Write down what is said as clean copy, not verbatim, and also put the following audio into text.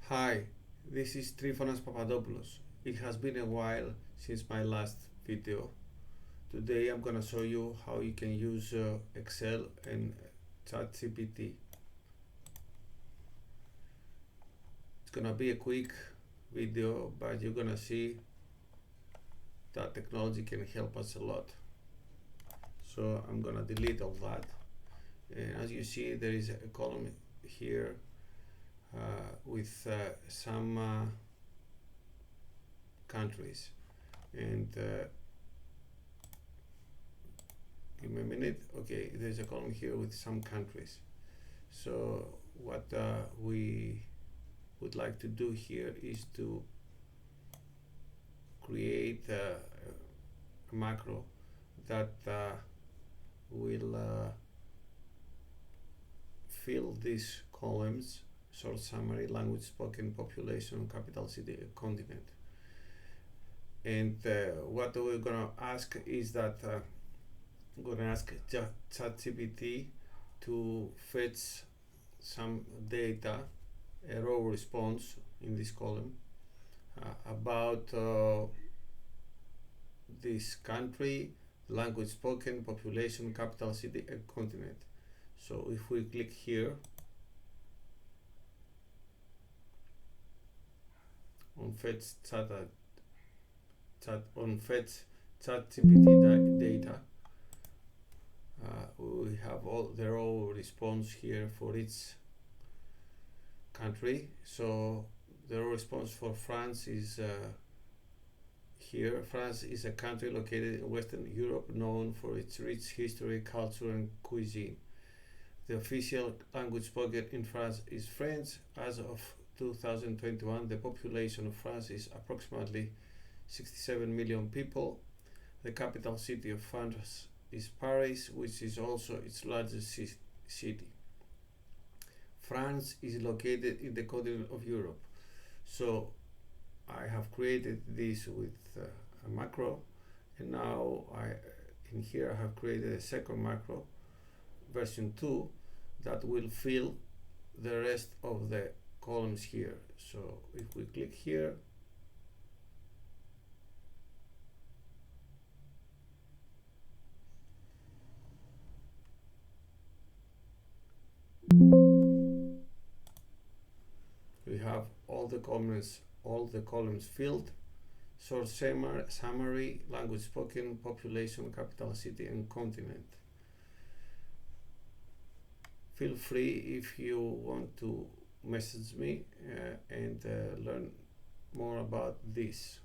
Hi, this is Trifonas Papadopoulos. It has been a while since my last video. Today I'm gonna show you how you can use Excel and ChatGPT. It's gonna be a quick video, but you're gonna see that technology can help us a lot. So I'm gonna delete all that. And as you see, there is a column here with some countries, and give me a minute. Okay, there's a column here with some countries. So what we would like to do here is to create a macro that will fill these columns: short summary, language spoken, population, capital city, continent. And what we're gonna ask is that I'm gonna ask ChatGPT to fetch some data, a raw response in this column about this country, language spoken, population, capital city, and continent. So if we click here on fetch ChatGPT data, we have all the raw response here for each country. So the raw response for France is here. France is a country located in Western Europe, known for its rich history, culture, and cuisine. The official language spoken in France is French. As of 2021, the population of France is approximately 67 million people. The capital city of France is Paris, which is also its largest city. France is located in the continent of Europe. So I have created this with a macro, and now in here I have created a second macro, version 2, that will fill the rest of the columns here. So if we click here, we have all the columns filled: short summary, language spoken, population, capital city, and continent. Feel free if you want to message me and learn more about this.